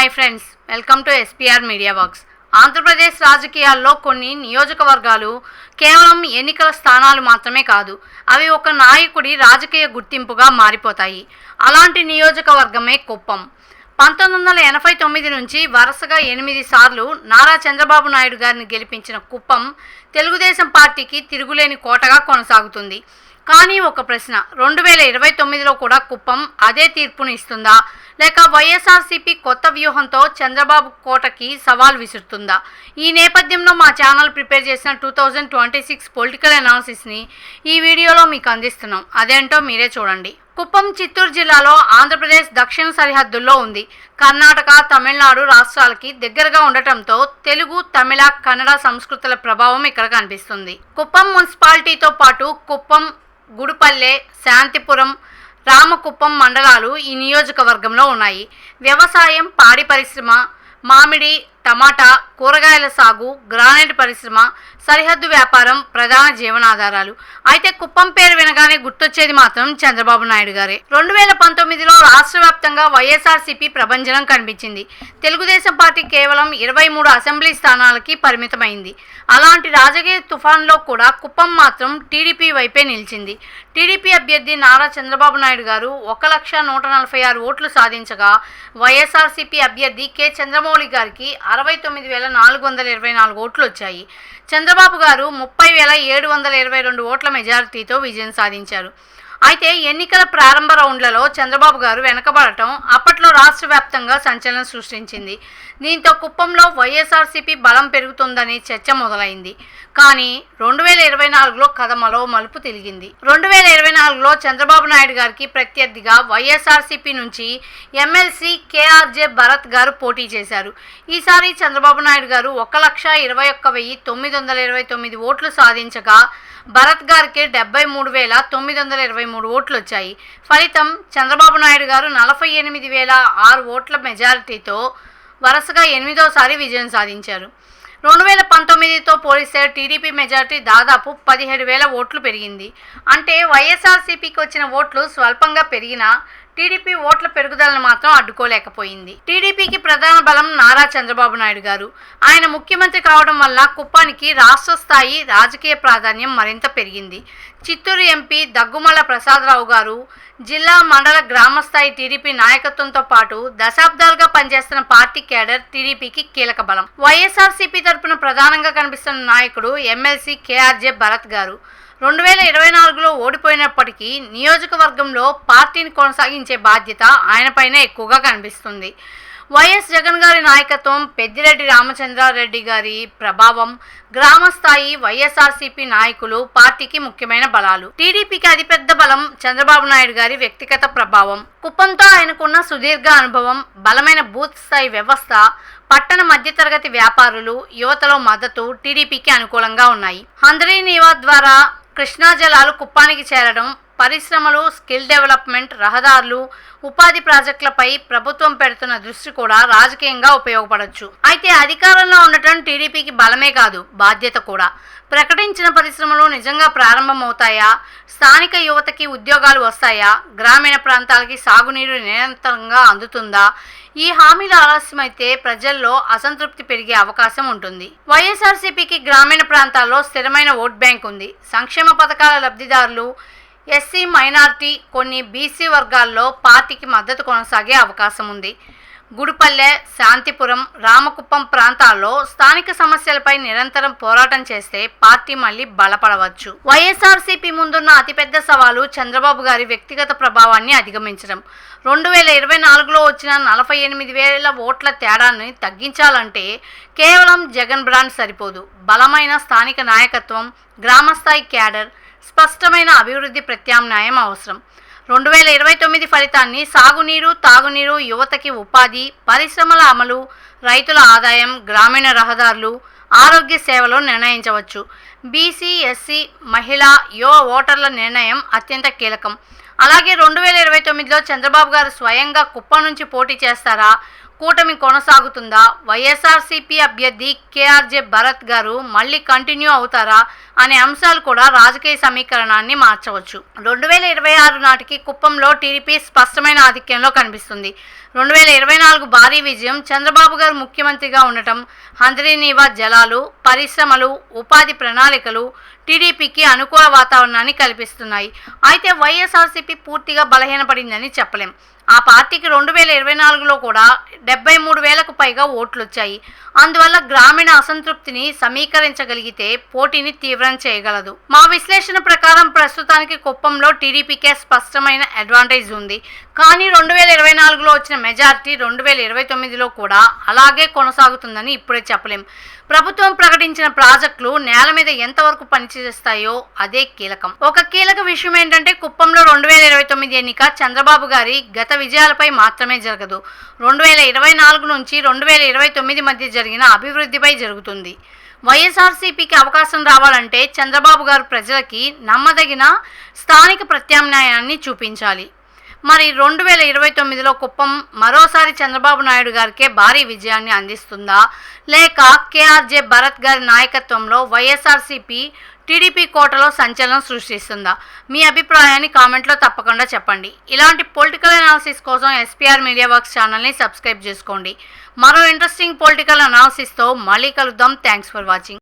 Hi friends, welcome to SPR media works. Andhra Pradesh రాజకీయాల్లో కొన్ని నియోజకవర్గాలు కేవలం ఎన్నికల స్థానాలు మాత్రమే కాదు, అవి ఒక నాయకుడి రాజకీయ గుర్తింపుగా మారిపోతాయి. అలాంటి నియోజకవర్గమే కుప్పం. 1989 నుంచి వరుసగా 8 సార్లు నారా చంద్రబాబు నాయుడు గారిని గెలిపించిన కుప్పం తెలుగుదేశం పార్టీకి తిరుగులేని కోటగా కొనసాగుతుంది. కానీ ఒక ప్రశ్న, 2029లో కూడా కుప్పం అదే తీర్పును ఇస్తుందా, లేక వైఎస్ఆర్సీపీ కొత్త వ్యూహంతో చంద్రబాబు కోటకి సవాల్ విసురుతుందా? ఈ నేపథ్యంలో మా ఛానల్ ప్రిపేర్ చేసిన 2026 పొలిటికల్ అనాలిసిస్ని ఈ వీడియోలో మీకు అందిస్తున్నాం. అదేంటో మీరే చూడండి. కుప్పం చిత్తూరు జిల్లాలో ఆంధ్రప్రదేశ్ దక్షిణ సరిహద్దుల్లో ఉంది. కర్ణాటక, తమిళనాడు రాష్ట్రాలకి దగ్గరగా ఉండటంతో తెలుగు, తమిళ, కన్నడ సంస్కృతుల ప్రభావం ఇక్కడ కనిపిస్తుంది. కుప్పం మున్సిపాలిటీతో పాటు కుప్పం, గుడిపల్లె, శాంతిపురం, రామకుప్పం మండలాలు ఈ నియోజకవర్గంలో ఉన్నాయి. వ్యవసాయం, పాడి పరిశ్రమ, మామిడి, టమాటా, కూరగాయల సాగు, గ్రానైట్ పరిశ్రమ, సరిహద్దు వ్యాపారం ప్రధాన జీవనాధారాలు. అయితే కుప్పం పేరు వినగానే గుర్తొచ్చేది మాత్రం చంద్రబాబు నాయుడు గారే. 2019లో రాష్ట్ర వ్యాప్తంగా వైఎస్ఆర్సీపీ ప్రభంజనం కనిపించింది. తెలుగుదేశం పార్టీ కేవలం 23 అసెంబ్లీ స్థానాలకి పరిమితమైంది. అలాంటి రాజకీయ తుఫాన్లో కూడా కుప్పం మాత్రం టీడీపీ వైపే నిలిచింది. టీడీపీ అభ్యర్థి నారా చంద్రబాబు నాయుడు గారు 1,146 ఓట్లు సాధించగా, వైఎస్ఆర్సీపీ అభ్యర్థి కె చంద్రమౌళి గారికి 69,424 ఓట్లు వచ్చాయి. చంద్రబాబు గారు 30,722 ఓట్ల మెజారిటీతో విజయం సాధించారు. అయితే ఎన్నికల ప్రారంభ రౌండ్లలో చంద్రబాబు గారు వెనకబడటం అప్పట్లో రాష్ట్ర వ్యాప్తంగా సంచలనం సృష్టించింది. దీంతో కుప్పంలో వైఎస్ఆర్సీపీ బలం పెరుగుతుందనే చర్చ మొదలైంది. కానీ 2024లో కథ మరో మలుపు తిరిగింది. 2024లో చంద్రబాబు నాయుడు గారికి ప్రత్యర్థిగా వైఎస్ఆర్సీపీ నుంచి ఎమ్మెల్సీ కేఆర్జే భరత్ గారు పోటీ చేశారు. ఈసారి చంద్రబాబు నాయుడు గారు 1,21,929 ఓట్లు సాధించగా, భరత్ గారికి 73,923 ఓట్లు వచ్చాయి. ఫలితం చంద్రబాబు నాయుడు గారు 48,006 ఓట్ల మెజారిటీతో వరుసగా 8వ విజయం సాధించారు. 2019తో పోలిస్తే టీడీపీ మెజారిటీ దాదాపు 17,000 ఓట్లు పెరిగింది. అంటే వైఎస్ఆర్సీపీకి వచ్చిన ఓట్లు స్వల్పంగా పెరిగినా టీడీపీ ఓట్ల పెరుగుదలను మాత్రం అడ్డుకోలేకపోయింది. టీడీపీకి ప్రధాన బలం నారా చంద్రబాబు నాయుడు గారు. ఆయన ముఖ్యమంత్రి కావడం వల్ల కుప్పానికి రాష్ట్ర స్థాయి రాజకీయ ప్రాధాన్యం మరింత పెరిగింది. చిత్తూరు ఎంపీ దగ్గుమల్ల ప్రసాదరావు గారు జిల్లా, మండల, గ్రామస్థాయి టీడీపీ నాయకత్వంతో పాటు దశాబ్దాలుగా పనిచేస్తున్న పార్టీ కేడర్ టీడీపీకి కీలక బలం. వైఎస్ఆర్సీపీ తరపున ప్రధానంగా కనిపిస్తున్న నాయకుడు ఎమ్మెల్సీ కేఆర్జే భరత్ గారు. 2024లో ఓడిపోయినప్పటికీ నియోజకవర్గంలో పార్టీని కొనసాగించే బాధ్యత ఆయనపైనే ఎక్కువగా కనిపిస్తుంది. వైఎస్ జగన్ గారి నాయకత్వం, పెద్దిరెడ్డి రామచంద్రారెడ్డి గారి ప్రభావం, గ్రామస్థాయి వైఎస్ఆర్సీపీ నాయకులు పార్టీకి ముఖ్యమైన బలాలు. టీడీపీకి అతిపెద్ద బలం చంద్రబాబు నాయుడు గారి వ్యక్తిగత ప్రభావం. కుప్పంతో ఆయనకున్న సుదీర్ఘ అనుభవం, బలమైన బూత్ స్థాయి వ్యవస్థ, పట్టణ మధ్యతరగతి వ్యాపారులు, యువతలో మద్దతు టీడీపీకి అనుకూలంగా ఉన్నాయి. హంద్రీ నీవా ద్వారా కృష్ణా జలాలు కుప్పానికి చేరడం, పరిశ్రమలు, స్కిల్ డెవలప్మెంట్, రహదారులు, ఉపాధి ప్రాజెక్టులపై ప్రభుత్వం పెడుతున్న దృష్టి కూడా రాజకీయంగా ఉపయోగపడవచ్చు. అయితే అధికారంలో ఉండటం టీడీపీకి బలమే కాదు, బాధ్యత కూడా. ప్రకటించిన పరిశ్రమలు నిజంగా ప్రారంభమవుతాయా? స్థానిక యువతకి ఉద్యోగాలు వస్తాయా? గ్రామీణ ప్రాంతాలకి సాగునీరు నిరంతరంగా అందుతుందా? ఈ హామీలు ఆలస్యమైతే ప్రజల్లో అసంతృప్తి పెరిగే అవకాశం ఉంటుంది. వైఎస్ఆర్సీపీకి గ్రామీణ ప్రాంతాల్లో స్థిరమైన ఓట్ బ్యాంక్ ఉంది. సంక్షేమ పథకాల లబ్ధిదారులు, ఎస్సీ, మైనార్టీ, కొన్ని బీసీ వర్గాల్లో పార్టీకి మద్దతు కొనసాగే అవకాశం ఉంది. గుడిపల్లె, శాంతిపురం, రామకుప్పం ప్రాంతాల్లో స్థానిక సమస్యలపై నిరంతరం పోరాటం చేస్తే పార్టీ మళ్లీ బలపడవచ్చు. వైఎస్ఆర్సీపీ ముందున్న అతిపెద్ద సవాలు చంద్రబాబు గారి వ్యక్తిగత ప్రభావాన్ని అధిగమించడం. 2024లో వచ్చిన 48,000 ఓట్ల తేడాన్ని తగ్గించాలంటే కేవలం జగన్ బ్రాండ్ సరిపోదు. బలమైన స్థానిక నాయకత్వం, గ్రామస్థాయి క్యాడర్, స్పష్టమైన అభివృద్ధి ప్రత్యామ్నాయం అవసరం. 2029 ఫలితాన్ని సాగునీరు, తాగునీరు, యువతకి ఉపాధి, పరిశ్రమల అమలు, రైతుల ఆదాయం, గ్రామీణ రహదారులు, ఆరోగ్య సేవలో నిర్ణయించవచ్చు. బీసీ, ఎస్సీ, మహిళా, యువ ఓటర్ల నిర్ణయం అత్యంత కీలకం. అలాగే 2029లో చంద్రబాబు గారు స్వయంగా కుప్పం నుంచి పోటీ చేస్తారా? కూటమి కొనసాగుతుందా? వైఎస్ఆర్సీపీ అభ్యర్థి కేఆర్జే భరత్ గారు మళ్ళీ కంటిన్యూ అవుతారా అనే అంశాలు కూడా రాజకీయ సమీకరణాన్ని మార్చవచ్చు. 2026 నాటికి కుప్పంలో టీడీపీ స్పష్టమైన ఆధిక్యంలో కనిపిస్తుంది. 2024 భారీ విజయం, చంద్రబాబు గారు ముఖ్యమంత్రిగా ఉండటం, హంద్రీనీవా జలాలు, పరిశ్రమలు, ఉపాధి ప్రణాళికలు టీడీపీకి అనుకూల వాతావరణాన్ని కల్పిస్తున్నాయి. అయితే వైఎస్ఆర్సీపీ పూర్తిగా బలహీనపడిందని చెప్పలేం. ఆ పార్టీకి 2024లో కూడా 73,000కు పైగా ఓట్లు వచ్చాయి. అందువల్ల గ్రామీణ అసంతృప్తిని సమీకరించగలిగితే పోటీని తీవ్రం చేయగలదు. మా విశ్లేషణ ప్రకారం ప్రస్తుతానికి కుప్పంలో టీడీపీకే స్పష్టమైన అడ్వాంటేజ్ ఉంది. కానీ 2024లో వచ్చిన మెజారిటీ 2029లో కూడా అలాగే కొనసాగుతుందని ఇప్పుడే చెప్పలేం. ప్రభుత్వం ప్రకటించిన ప్రాజెక్టులు నేల మీద ఎంతవరకు పనిచేస్తాయో అదే కీలకం. ఒక కీలక విషయం ఏంటంటే కుప్పంలో 2029 ఎన్నిక చంద్రబాబు గారి గత విజయాలపై మాత్రమే జరగదు. 2024 నుంచి 2029 మధ్య జరిగిన అభివృద్ధిపై జరుగుతుంది. వైఎస్ఆర్సీపీకి అవకాశం రావాలంటే చంద్రబాబు గారు ప్రజలకి నమ్మదగిన స్థానిక ప్రత్యామ్నాయాన్ని చూపించాలి. మరి 2029లో కుప్పం మరోసారి చంద్రబాబు నాయుడు గారికే భారీ విజయాన్ని అందిస్తుందా, లేక కేఆర్జే భరత్ గారి నాయకత్వంలో వైఎస్ఆర్సీపీ టీడీపీ కోటలో సంచలనం సృష్టిస్తుందా? మీ అభిప్రాయాన్ని కామెంట్లో తప్పకుండా చెప్పండి. ఇలాంటి పొలిటికల్ అనాలిసిస్ కోసం ఎస్పీఆర్ మీడియా వర్క్స్ ఛానల్ని సబ్స్క్రైబ్ చేసుకోండి. మరో ఇంట్రెస్టింగ్ పొలిటికల్ అనాలిసిస్తో మళ్ళీ కలుద్దాం. Thanks for watching.